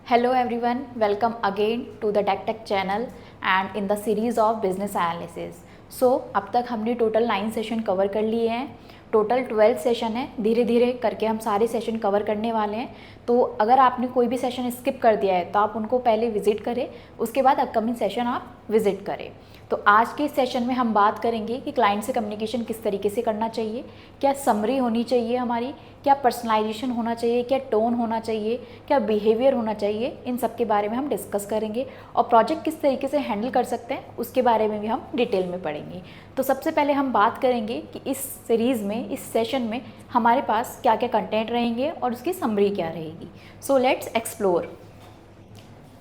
Hello everyone, welcome again to the TechTech channel and in the series of business analysis. So अब तक हमने total 9 session cover कर लिए हैं, total 12 session है। धीरे धीरे करके हम सारे सेशन कवर करने वाले हैं। तो अगर आपने कोई भी सेशन स्किप कर दिया है तो आप उनको पहले विजिट करें, उसके बाद अपकमिंग सेशन आप विजिट करें। तो आज के सेशन में हम बात करेंगे कि क्लाइंट से कम्युनिकेशन किस तरीके से करना चाहिए, क्या समरी होनी चाहिए हमारी, क्या पर्सनलाइजेशन होना चाहिए, क्या टोन होना चाहिए, क्या बिहेवियर होना चाहिए, इन सब के बारे में हम डिस्कस करेंगे। और प्रोजेक्ट किस तरीके से हैंडल कर सकते हैं उसके बारे में भी हम डिटेल में पढ़ेंगे। तो सबसे पहले हम बात करेंगे कि इस सीरीज़ में, इस सेशन में हमारे पास क्या क्या कंटेंट रहेंगे और उसकी समरी क्या रहेगी। So let's explore.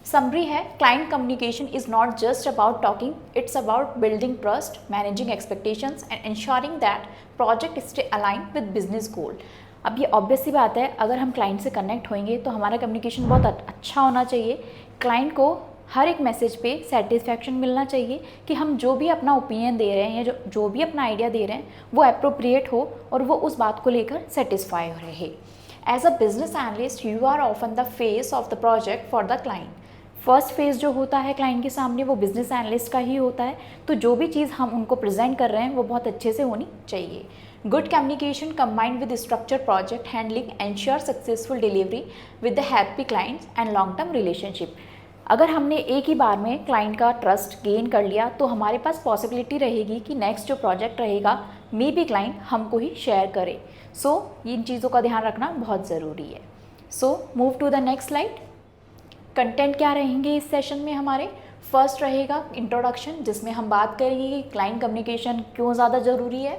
समरी है, client communication is not just about talking, it's about building trust, managing expectations and ensuring that project stay align with business गोल। अब ये ऑब्वियस सी बात है, अगर हम क्लाइंट से कनेक्ट होंगे तो हमारा कम्युनिकेशन बहुत अच्छा होना चाहिए। क्लाइंट को हर एक मैसेज पे सेटिस्फैक्शन मिलना चाहिए कि हम जो भी अपना ओपिनियन दे रहे हैं या जो भी अपना आइडिया दे रहे हैं वो अप्रोप्रिएट हो और वो उस बात को लेकर सेटिस्फाई रहे। As a business analyst you are often the face of the project for the client. First phase जो होता है क्लाइंट के सामने वो बिजनेस एनालिस्ट का ही होता है। तो जो भी चीज़ हम उनको प्रेजेंट कर रहे हैं वो बहुत अच्छे से होनी चाहिए। Good communication combined with structure project handling ensure successful delivery with the happy clients and long term relationship. अगर हमने एक ही बार में क्लाइंट का ट्रस्ट गेन कर लिया तो हमारे पास पॉसिबिलिटी रहेगी कि नेक्स्ट जो प्रोजेक्ट रहेगा मे बी क्लाइंट हमको ही शेयर करे। सो इन चीज़ों का ध्यान रखना बहुत ज़रूरी है। So move to the next slide. Content क्या रहेंगे इस सेशन में हमारे। फर्स्ट रहेगा इंट्रोडक्शन, जिसमें हम बात करेंगे कि क्लाइंट कम्युनिकेशन क्यों ज़्यादा ज़रूरी है।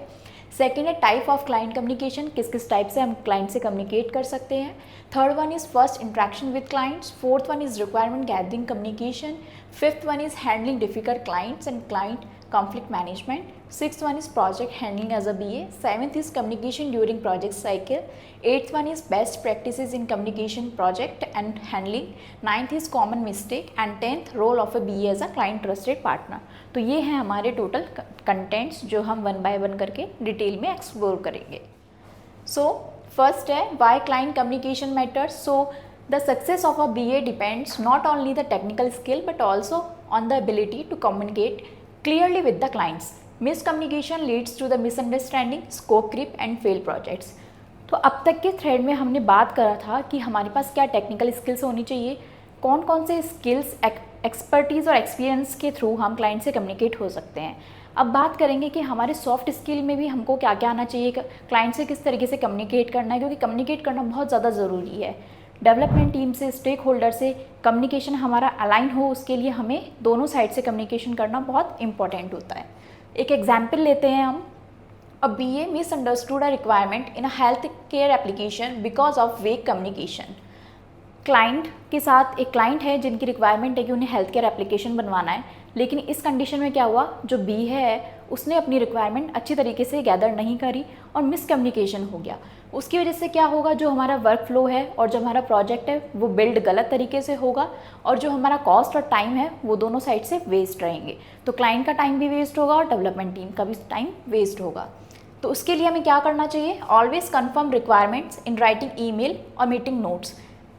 सेकेंड है टाइप ऑफ क्लाइंट कम्युनिकेशन, किस किस टाइप से हम क्लाइंट से कम्युनिकेट कर सकते हैं। Third one is first interaction with clients. Fourth one is requirement gathering communication. Fifth one is handling difficult clients and client conflict management. Sixth one is project handling as a BA. Seventh is communication during project cycle. Eighth one is best practices in communication project and handling. Ninth is common mistake and 10th role of a BA as a client trusted partner. तो ये हैं हमारे total contents जो हम one by one करके detail में explore करेंगे। So first है why client communication matters. So the success of a BA depends not only the technical skill but also on the ability to communicate clearly with the clients. Miscommunication leads to the misunderstanding, scope creep and failed projects. तो अब तक के thread में हमने बात करा था कि हमारे पास क्या टेक्निकल स्किल्स होनी चाहिए, कौन कौन से स्किल्स एक्सपर्टीज़ और एक्सपीरियंस के थ्रू हम क्लाइंट से कम्युनिकेट हो सकते हैं। अब बात करेंगे कि हमारे सॉफ्ट स्किल में भी हमको क्या क्या आना चाहिए, क्लाइंट से किस तरीके से कम्युनिकेट करना है, क्योंकि कम्युनिकेट करना बहुत ज़्यादा ज़रूरी है। डेवलपमेंट टीम से, स्टेक होल्डर से कम्युनिकेशन हमारा अलाइन हो, उसके लिए हमें दोनों साइड से कम्युनिकेशन करना बहुत इंपॉर्टेंट होता है। एक एग्जाम्पल लेते हैं हम। अ BA misunderstood a requirement in a health care application because of wake communication. Client के साथ एक क्लाइंट है जिनकी रिक्वायरमेंट है कि उन्हें हेल्थ केयर एप्लीकेशन बनवाना है, लेकिन इस कंडीशन में क्या हुआ, जो BA है उसने अपनी रिक्वायरमेंट अच्छी तरीके से गैदर नहीं करी और मिसकम्युनिकेशन हो गया। उसकी वजह से क्या होगा, जो हमारा वर्क फ्लो है और जो हमारा प्रोजेक्ट है वो बिल्ड गलत तरीके से होगा और जो हमारा कॉस्ट और टाइम है वो दोनों साइड से वेस्ट रहेंगे। तो क्लाइंट का टाइम भी वेस्ट होगा और डेवलपमेंट टीम का भी टाइम वेस्ट होगा। तो उसके लिए हमें क्या करना चाहिए, always confirm requirements in writing email और मीटिंग नोट्स।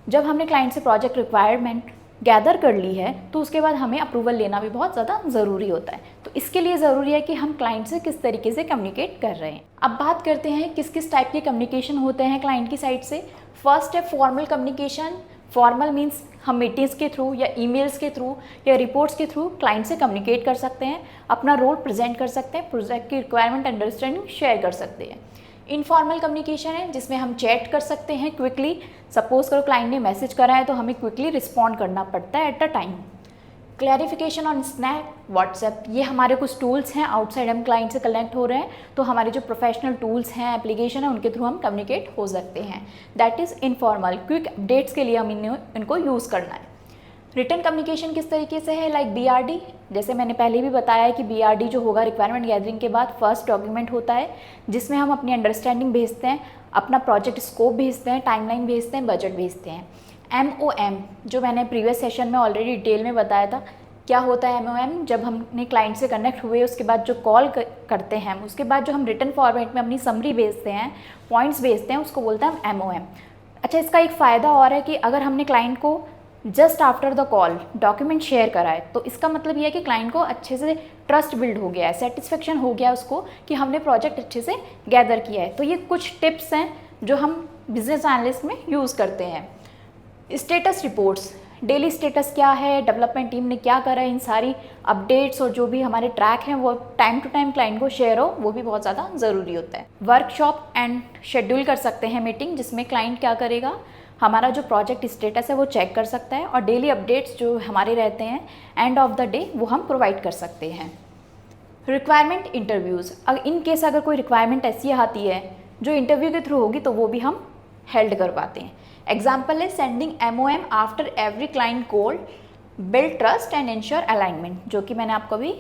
जब हमने क्लाइंट से प्रोजेक्ट रिक्वायरमेंट गैदर कर ली है तो उसके बाद हमें अप्रूवल लेना भी बहुत ज़्यादा ज़रूरी होता है। तो इसके लिए ज़रूरी है कि हम क्लाइंट से किस तरीके से कम्युनिकेट कर रहे हैं। अब बात करते हैं किस किस टाइप के कम्युनिकेशन होते हैं क्लाइंट की साइड से। फर्स्ट है फॉर्मल कम्युनिकेशन। फॉर्मल मीन्स हम मीटिंग्स के थ्रू या ईमेल्स के थ्रू या रिपोर्ट्स के थ्रू क्लाइंट से कम्युनिकेट कर सकते हैं, अपना रोल प्रेजेंट कर सकते हैं, प्रोजेक्ट की रिक्वायरमेंट अंडरस्टैंडिंग शेयर कर सकते हैं। इनफॉर्मल कम्युनिकेशन है जिसमें हम चैट कर सकते हैं क्विकली। सपोज करो क्लाइंट ने मैसेज करा है तो हमें क्विकली रिस्पॉन्ड करना पड़ता है at a time. Clarification on snap, WhatsApp, ये हमारे कुछ टूल्स हैं, आउटसाइड हम क्लाइंट से कनेक्ट हो रहे हैं तो हमारे जो प्रोफेशनल टूल्स हैं, एप्लीकेशन है, उनके थ्रू हम कम्युनिकेट हो सकते हैं। That is informal, quick updates के लिए हम इनको यूज़ करना है। रिटर्न कम्युनिकेशन किस तरीके से है, लाइक BRD। जैसे मैंने पहले भी बताया है कि BRD जो होगा रिक्वायरमेंट गैदरिंग के बाद फर्स्ट डॉक्यूमेंट होता है जिसमें हम अपनी अंडरस्टैंडिंग भेजते हैं, अपना प्रोजेक्ट स्कोप भेजते हैं, टाइमलाइन भेजते हैं, बजट भेजते हैं। MOM जो मैंने प्रीवियस सेशन में ऑलरेडी डिटेल में बताया था, क्या होता है MOM, जब हमने क्लाइंट से कनेक्ट हुए उसके बाद जो कॉल करते हैं उसके बाद जो हम रिटर्न फॉर्मेट में अपनी समरी भेजते हैं, पॉइंट्स भेजते हैं, उसको बोलते हैं हम MOM। अच्छा, इसका एक फ़ायदा और है कि अगर हमने क्लाइंट को just after the call document share कराए, तो इसका मतलब ये है कि क्लाइंट को अच्छे से ट्रस्ट बिल्ड हो गया है, सेटिस्फेक्शन हो गया उसको कि हमने प्रोजेक्ट अच्छे से गैदर किया है। तो ये कुछ टिप्स हैं जो हम बिजनेस एनालिस्ट में यूज़ करते हैं। स्टेटस रिपोर्ट्स, डेली स्टेटस क्या है, डेवलपमेंट टीम ने क्या करा है, इन सारी अपडेट्स और जो भी हमारे ट्रैक हैं वो टाइम टू टाइम क्लाइंट को शेयर हो, वो भी बहुत ज़्यादा ज़रूरी होता है। वर्कशॉप एंड शेड्यूल कर सकते हैं मीटिंग, जिसमें क्लाइंट क्या करेगा, हमारा जो प्रोजेक्ट स्टेटस है वो चेक कर सकता है, और डेली अपडेट्स जो हमारे रहते हैं एंड ऑफ द डे वो हम प्रोवाइड कर सकते हैं। रिक्वायरमेंट इंटरव्यूज़, इन केस अगर कोई रिक्वायरमेंट ऐसी आती है जो इंटरव्यू के थ्रू होगी तो वो भी हम हेल्ड करवाते हैं। एग्जाम्पल है sending MOM after every client call, build trust and ensure alignment, जो कि मैंने आपको भी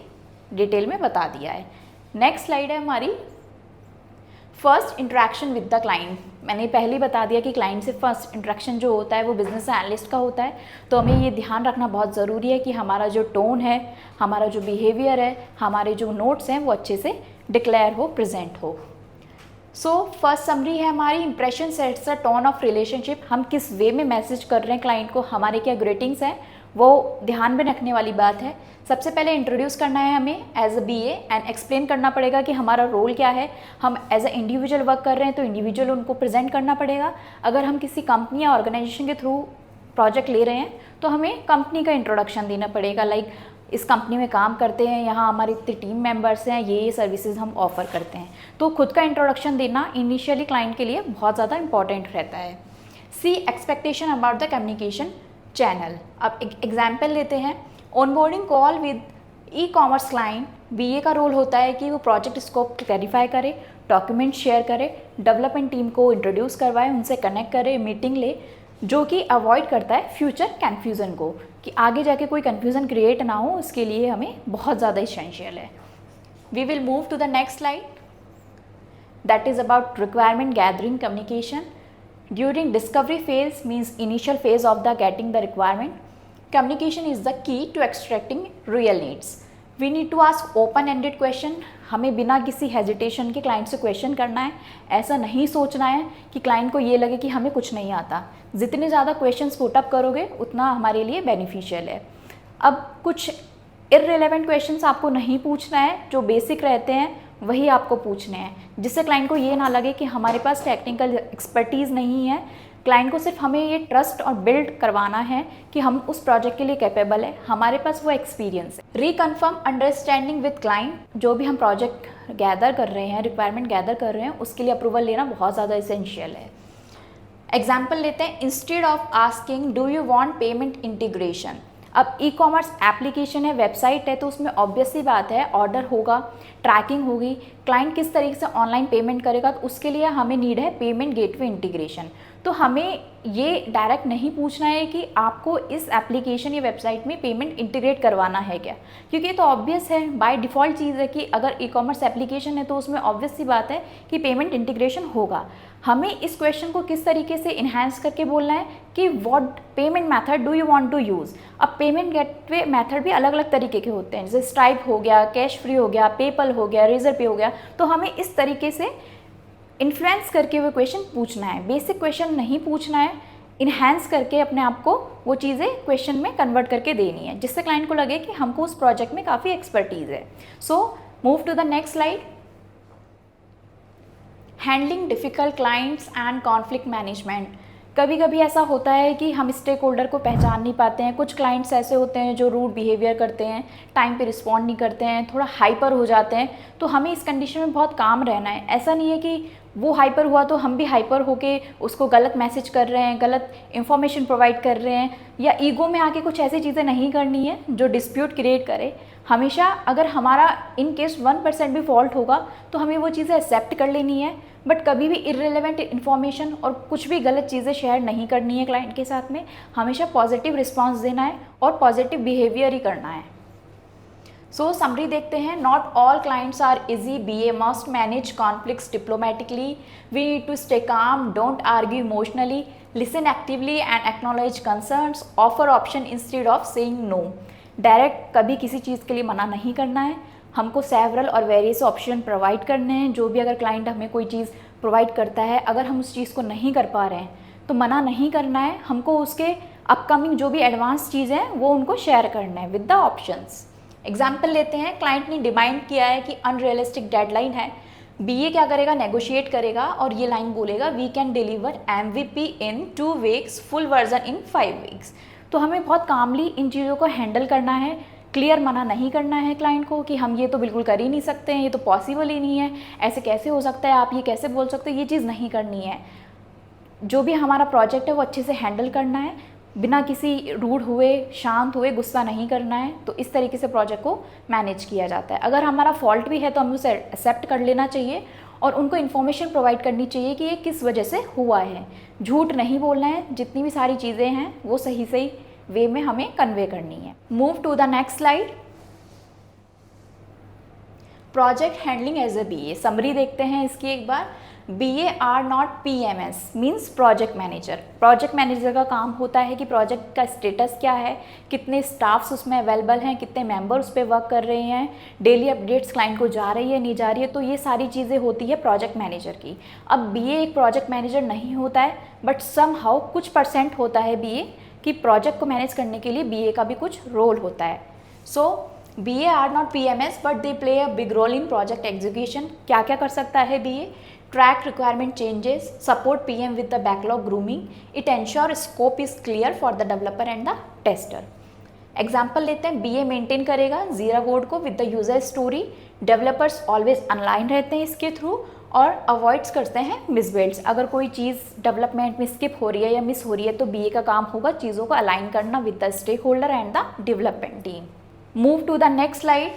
डिटेल में बता दिया है। नेक्स्ट स्लाइड है हमारी first interaction with the client. मैंने पहले ही बता दिया कि क्लाइंट से फर्स्ट इंटरेक्शन जो होता है वो बिजनेस एनालिस्ट का होता है। तो हमें ये ध्यान रखना बहुत ज़रूरी है कि हमारा जो टोन है, हमारा जो बिहेवियर है, हमारे जो नोट्स हैं वो अच्छे से डिक्लेयर हो, प्रेजेंट हो। सो फर्स्ट समरी है हमारी, impression sets the tone of relationship. हम किस वे में मैसेज कर रहे हैं क्लाइंट को, हमारे क्या ग्रीटिंग्स हैं, वो ध्यान में रखने वाली बात है। सबसे पहले इंट्रोड्यूस करना है हमें as a BA and explain करना पड़ेगा कि हमारा रोल क्या है। हम एज अ इंडिविजुअल वर्क कर रहे हैं तो इंडिविजुअल उनको प्रेजेंट करना पड़ेगा। अगर हम किसी कंपनी या ऑर्गेनाइजेशन के थ्रू प्रोजेक्ट ले रहे हैं तो हमें कंपनी का इंट्रोडक्शन देना पड़ेगा, लाइक इस कंपनी में काम करते हैं, यहाँ हमारे इतने टीम मेंबर्स हैं, ये सर्विसेज हम ऑफर करते हैं। तो खुद का इंट्रोडक्शन देना इनिशियली क्लाइंट के लिए बहुत ज़्यादा इंपॉर्टेंट रहता है। See expectation about the communication channel. अब एक एग्जाम्पल लेते हैं, onboarding call with e-commerce client. BA का रोल होता है कि वो प्रोजेक्ट स्कोप क्लैरिफाई करे, डॉक्यूमेंट शेयर करे, डेवलपमेंट टीम को इंट्रोड्यूस करवाए, उनसे कनेक्ट करे, मीटिंग ले, जो कि अवॉइड करता है फ्यूचर कन्फ्यूज़न को, कि आगे जाके कोई कन्फ्यूज़न क्रिएट ना हो, उसके लिए हमें बहुत ज़्यादा इसेंशियल है। We will move to the next slide, that is about requirement gathering communication during discovery phase, means initial phase of the getting the requirement. Communication is the key to extracting real needs. We need to ask open ended question. हमें बिना किसी hesitation के client से question करना है। ऐसा नहीं सोचना है कि क्लाइंट को ये लगे कि हमें कुछ नहीं आता। जितने ज़्यादा क्वेश्चंस पुट अप करोगे उतना हमारे लिए बेनिफिशियल है। अब कुछ इररिलेवेंट क्वेश्चंस आपको नहीं पूछना है, जो बेसिक रहते हैं वही आपको पूछने हैं, जिससे क्लाइंट को ये ना लगे कि हमारे पास टेक्निकल एक्सपर्टीज़ नहीं है। क्लाइंट को सिर्फ हमें ये ट्रस्ट और बिल्ड करवाना है कि हम उस प्रोजेक्ट के लिए कैपेबल है, हमारे पास वो एक्सपीरियंस है। रिकन्फर्म अंडरस्टैंडिंग विद क्लाइंट, जो भी हम प्रोजेक्ट गैदर कर रहे हैं, रिक्वायरमेंट गैदर कर रहे हैं, उसके लिए अप्रूवल लेना बहुत ज़्यादा इसेंशियल है। एग्जाम्पल लेते हैं, instead of asking do you want payment integration. अब ई-कॉमर्स एप्लीकेशन है, वेबसाइट है, तो उसमें ऑब्वियस सी बात है ऑर्डर होगा, ट्रैकिंग होगी, क्लाइंट किस तरीके से ऑनलाइन पेमेंट करेगा, तो उसके लिए हमें नीड है पेमेंट गेटवे इंटीग्रेशन। तो हमें ये डायरेक्ट नहीं पूछना है कि आपको इस एप्लीकेशन या वेबसाइट में पेमेंट इंटीग्रेट करवाना है क्या, क्योंकि ये तो ऑब्वियस है, बाय डिफ़ॉल्ट चीज़ है कि अगर ई-कॉमर्स एप्लीकेशन है तो उसमें ऑब्वियस सी बात है कि पेमेंट इंटीग्रेशन होगा। हमें इस क्वेश्चन को किस तरीके से इन्हांस करके बोलना है कि what payment method do you want to use. अब पेमेंट गेटवे मेथड भी अलग अलग तरीके के होते हैं, जैसे स्ट्राइप हो गया, कैश फ्री हो गया, पेपल हो गया, रेजर पे हो गया। तो हमें इस तरीके से इन्फ्लुएंस करके वो क्वेश्चन पूछना है, बेसिक क्वेश्चन नहीं पूछना है, इन्हांस करके अपने आप को वो चीज़ें क्वेश्चन में कन्वर्ट करके देनी है, जिससे क्लाइंट को लगे कि हमको उस प्रोजेक्ट में काफ़ी एक्सपर्टीज़ है। So move to the next slide, handling difficult clients and conflict management. कभी कभी ऐसा होता है कि हम स्टेक होल्डर को पहचान नहीं पाते हैं। कुछ क्लाइंट्स ऐसे होते हैं जो रूड बिहेवियर करते हैं, टाइम पे रिस्पॉन्ड नहीं करते हैं, थोड़ा हाइपर हो जाते हैं। तो हमें इस कंडीशन में बहुत काम रहना है। ऐसा नहीं है कि वो हाइपर हुआ तो हम भी हाइपर होके उसको गलत मैसेज कर रहे हैं, गलत इन्फॉर्मेशन प्रोवाइड कर रहे हैं, या ईगो में आके कुछ ऐसी चीज़ें नहीं करनी है जो डिस्प्यूट क्रिएट करे। हमेशा अगर हमारा इन केस 1% भी फॉल्ट होगा तो हमें वो चीज़ें एक्सेप्ट कर लेनी है, बट कभी भी इररिलेवेंट इन्फॉर्मेशन और कुछ भी गलत चीज़ें शेयर नहीं करनी है क्लाइंट के साथ में। हमेशा पॉजिटिव रिस्पॉन्स देना है और पॉजिटिव बिहेवियर ही करना है। सो समरी देखते हैं, not all clients are easy, BA must manage conflicts diplomatically, we need to stay calm, don't argue emotionally, listen actively and acknowledge concerns, offer option instead of saying no. Direct कभी किसी चीज़ के लिए मना नहीं करना है, हमको सेवरल और वेरियस ऑप्शन प्रोवाइड करने हैं। जो भी अगर क्लाइंट हमें कोई चीज़ प्रोवाइड करता है, अगर हम उस चीज़ को नहीं कर पा रहे हैं तो मना नहीं करना है, हमको उसके अपकमिंग जो भी एडवांस चीज़ें हैं वो उनको शेयर करना है विद द ऑप्शंस। एग्जाम्पल लेते हैं, क्लाइंट ने डिमांड किया है कि अनरियलिस्टिक डेडलाइन है, बीए क्या करेगा, नेगोशिएट करेगा और ये लाइन बोलेगा we can deliver MVP in 2 weeks, full version in 5 weeks. तो हमें बहुत कामली इन चीज़ों को हैंडल करना है, क्लियर मना नहीं करना है क्लाइंट को कि हम ये तो बिल्कुल कर ही नहीं सकते हैं, ये तो पॉसिबल ही नहीं है, ऐसे कैसे हो सकता है, आप ये कैसे बोल सकते हो, ये चीज़ नहीं करनी है। जो भी हमारा प्रोजेक्ट है वो अच्छे से हैंडल करना है, बिना किसी रूड हुए, शांत हुए गुस्सा नहीं करना है। तो इस तरीके से प्रोजेक्ट को मैनेज किया जाता है। अगर हमारा फॉल्ट भी है तो हमें उसे एक्सेप्ट कर लेना चाहिए और उनको इन्फॉर्मेशन प्रोवाइड करनी चाहिए कि ये किस वजह से हुआ है। झूठ नहीं बोलना है, जितनी भी सारी चीज़ें हैं वो सही सही वे में हमें कन्वे करनी है। Move to the next slide. Project handling as a BA, summary देखते हैं इसकी एक बार। BA are not PMS, means project manager. Project manager का काम होता है कि प्रोजेक्ट का स्टेटस क्या है, कितने स्टाफ्स उसमें अवेलेबल हैं, कितने मेंबर उस पर वर्क कर रहे हैं, डेली अपडेट्स क्लाइंट को जा रही है नहीं जा रही है, तो ये सारी चीज़ें होती है प्रोजेक्ट मैनेजर की। अब BA एक प्रोजेक्ट मैनेजर नहीं होता है, बट समहाउ कुछ % होता है BA कि प्रोजेक्ट को मैनेज करने के लिए BA का भी कुछ रोल होता है। So BA are not PMS but they play a big role in project execution. क्या क्या कर सकता है BA? Track requirement changes, support PM with the backlog grooming, it ensure scope is clear for the developer and the tester. Example लेते हैं, BA maintain करेगा Jira code को with the user story, developers always online रहते हैं इसके through और avoids करते हैं मिसबिल्ड्स। अगर कोई चीज़ डेवलपमेंट में स्किप हो रही है या मिस हो रही है तो BA का काम होगा चीज़ों को अलाइन करना with the stakeholder and the development team. Move to the next slide.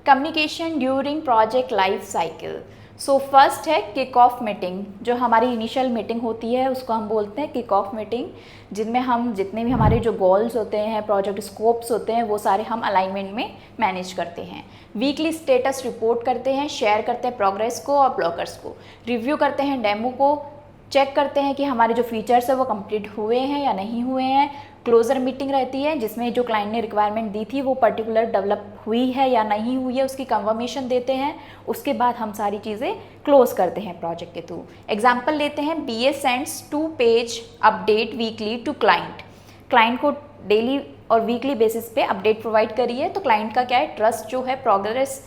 Communication during project life cycle. So first है किक ऑफ मीटिंग। जो हमारी इनिशियल मीटिंग होती है उसको हम बोलते हैं किक ऑफ मीटिंग, जिनमें हम जितने भी हमारे जो गोल्स होते हैं, प्रोजेक्ट स्कोप्स होते हैं, वो सारे हम अलाइनमेंट में मैनेज करते हैं। वीकली स्टेटस रिपोर्ट करते हैं, शेयर करते हैं प्रोग्रेस को और ब्लॉकर्स को, रिव्यू करते हैं डेमो को, चेक करते हैं कि हमारे जो फीचर्स है वो कंप्लीट हुए हैं या नहीं हुए हैं। क्लोजर मीटिंग रहती है जिसमें जो क्लाइंट ने रिक्वायरमेंट दी थी वो पर्टिकुलर डेवलप हुई है या नहीं हुई है उसकी कंफर्मेशन देते हैं। उसके बाद हम सारी चीज़ें क्लोज करते हैं प्रोजेक्ट के थ्रू। एग्जाम्पल लेते हैं, BA sends 2 page update weekly to client. Client को डेली और वीकली बेसिस पे अपडेट प्रोवाइड करिए तो क्लाइंट का क्या है, ट्रस्ट जो है, प्रोग्रेस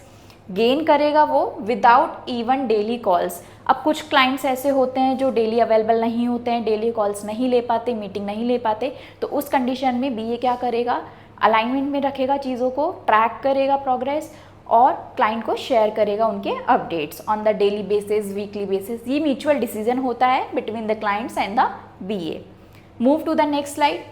गेन करेगा वो विदाउट इवन डेली कॉल्स। अब कुछ क्लाइंट्स ऐसे होते हैं जो डेली अवेलेबल नहीं होते हैं, डेली कॉल्स नहीं ले पाते, मीटिंग नहीं ले पाते, तो उस कंडीशन में BA क्या करेगा, अलाइनमेंट में रखेगा चीज़ों को, ट्रैक करेगा प्रोग्रेस और क्लाइंट को शेयर करेगा उनके updates on the daily basis, weekly basis. ये म्यूचुअल डिसीजन होता है between the clients and the BA। Move to the next slide.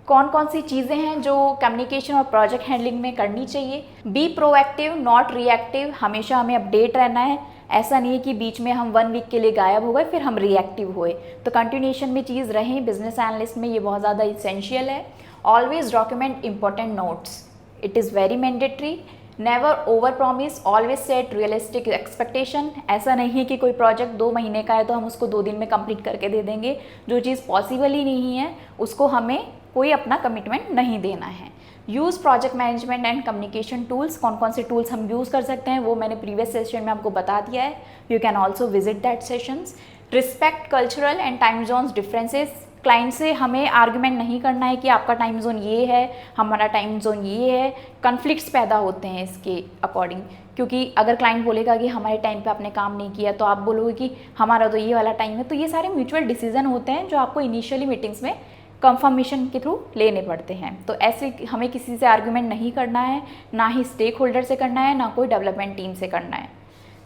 कौन कौन सी चीज़ें हैं जो कम्युनिकेशन और प्रोजेक्ट हैंडलिंग में करनी चाहिए? Be proactive not reactive. हमेशा हमें अपडेट रहना है, ऐसा नहीं है कि बीच में हम 1 वीक के लिए गायब हो गए फिर हम रिएक्टिव हुए, तो कंटिन्यूएशन में चीज़ रहें। बिजनेस एनालिस्ट में ये बहुत ज़्यादा इसेंशियल है। Always document important notes, it is very mandatory. Never over promise, always set realistic expectation. ऐसा नहीं है कि कोई प्रोजेक्ट 2 महीने का है तो हम उसको 2 दिन में कंप्लीट करके दे देंगे। जो चीज़ पॉसिबल ही नहीं है उसको हमें कोई अपना कमिटमेंट नहीं देना है। Use project management and communication tools. कौन कौन से टूल्स हम यूज़ कर सकते हैं वो मैंने प्रीवियस सेशन में आपको बता दिया है, you can also visit that sessions. Respect cultural and time zones differences. Client से हमें आर्ग्यूमेंट नहीं करना है कि आपका टाइम जोन ये है, हमारा टाइम जोन ये है। कन्फ्लिक्ट्स पैदा होते हैं इसके अकॉर्डिंग, क्योंकि अगर क्लाइंट बोलेगा कि हमारे टाइम पे आपने काम नहीं किया तो आप बोलोगे कि हमारा तो ये वाला टाइम है। तो ये सारे म्यूचुअल डिसीजन होते हैं जो आपको इनिशियली मीटिंग्स में कंफर्मेशन के थ्रू लेने पड़ते हैं। तो ऐसे हमें किसी से आर्ग्यूमेंट नहीं करना है, ना ही स्टेक होल्डर से करना है, ना कोई डेवलपमेंट टीम से करना है।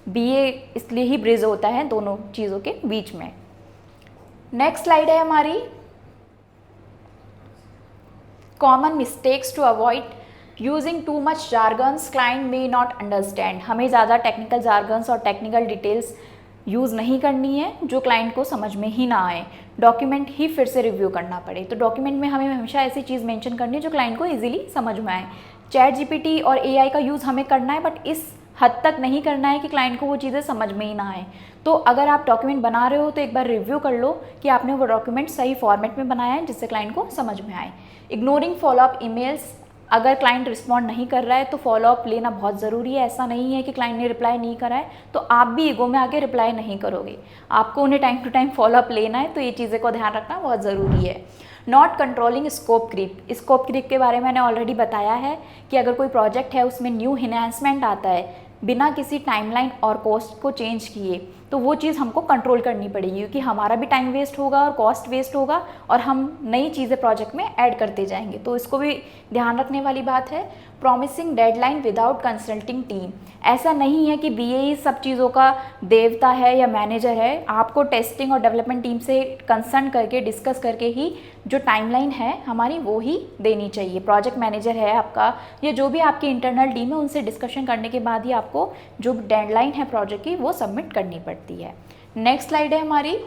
BA इसलिए ही ब्रिज होता है दोनों चीज़ों के बीच में। नेक्स्ट स्लाइड है हमारी, common mistakes to avoid. Using too much jargons client may not understand. हमें ज़्यादा टेक्निकल जार्गन्स और टेक्निकल डिटेल्स यूज़ नहीं करनी है जो क्लाइंट को समझ में ही ना आए, डॉक्यूमेंट ही फिर से रिव्यू करना पड़े। तो डॉक्यूमेंट में हमें हमेशा ऐसी चीज़ मेंशन करनी है जो क्लाइंट को इजीली समझ में आए। ChatGPT और AI का यूज़ हमें करना है, बट इस हद तक नहीं करना है कि क्लाइंट को वो चीज़ें समझ में ही ना आए। तो अगर आप डॉक्यूमेंट बना रहे हो तो एक बार रिव्यू कर लो कि आपने वो डॉक्यूमेंट सही फॉर्मेट में बनाया है जिससे क्लाइंट को समझ में आए। इग्नोरिंग फॉलोअप ईमेल्स, अगर क्लाइंट रिस्पॉन्ड नहीं कर रहा है तो फॉलो अप लेना बहुत ज़रूरी है। ऐसा नहीं है कि क्लाइंट ने रिप्लाई नहीं करा है तो आप भी ईगो में आके रिप्लाई नहीं करोगे, आपको उन्हें time to time follow up लेना है। तो ये चीज़ें को ध्यान रखना बहुत ज़रूरी है। Not controlling scope creep, scope creep के बारे में मैंने ऑलरेडी बताया है कि अगर कोई प्रोजेक्ट है उसमें न्यू इन्हांसमेंट आता है बिना किसी टाइमलाइन और कॉस्ट को चेंज किए, तो वो चीज़ हमको कंट्रोल करनी पड़ेगी, क्योंकि हमारा भी टाइम वेस्ट होगा और कॉस्ट वेस्ट होगा और हम नई चीज़ें प्रोजेक्ट में ऐड करते जाएंगे। तो इसको भी ध्यान रखने वाली बात है। Promising deadline without consulting team, ऐसा नहीं है कि बीए ही सब चीज़ों का देवता है या मैनेजर है। आपको टेस्टिंग और डेवलपमेंट टीम से कंसल्ट करके डिस्कस करके ही जो टाइमलाइन है हमारी वो ही देनी चाहिए। प्रोजेक्ट मैनेजर है आपका या जो भी आपकी इंटरनल टीम है उनसे डिस्कशन करने के बाद ही आपको जो डेडलाइन है प्रोजेक्ट की वो सबमिट करनी पड़ती है। नेक्स्ट स्लाइड है हमारी।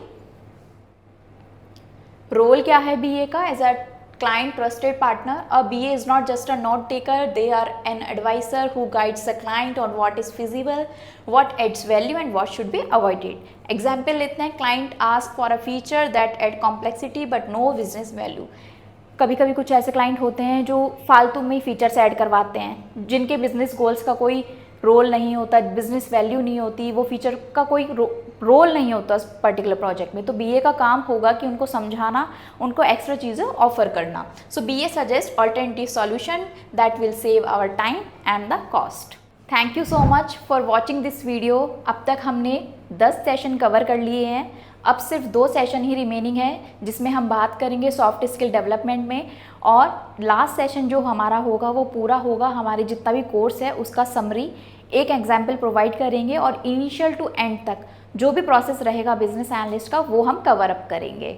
रोल क्या है बीए का? As a client trusted partner, a BA is not just a note taker, they are an advisor who guides the client on what is feasible, what adds value and what should be avoided. Example लेते हैं, client ask for a feature that add complexity but no business value. कभी कभी कुछ ऐसे client होते हैं जो फालतू में फीचर्स ऐड करवाते हैं जिनके बिजनेस गोल्स का कोई रोल नहीं होता, बिजनेस वैल्यू नहीं होती, वो फीचर का कोई रोल नहीं होता उस पर्टिकुलर प्रोजेक्ट में। तो बीए का काम होगा कि उनको समझाना, उनको एक्स्ट्रा चीज़ें ऑफर करना। So BA suggest alternative solution that will save our time and the cost. Thank you so much for watching this video. अब तक हमने 10 सेशन कवर कर लिए हैं, अब सिर्फ 2 सेशन ही रिमेनिंग है जिसमें हम बात करेंगे सॉफ्ट स्किल डेवलपमेंट में, और लास्ट सेशन जो हमारा होगा वो पूरा होगा हमारे जितना भी कोर्स है उसका समरी, एक एग्जाम्पल प्रोवाइड करेंगे और इनिशियल टू एंड तक जो भी प्रोसेस रहेगा बिजनेस एनालिस्ट का वो हम कवर अप करेंगे।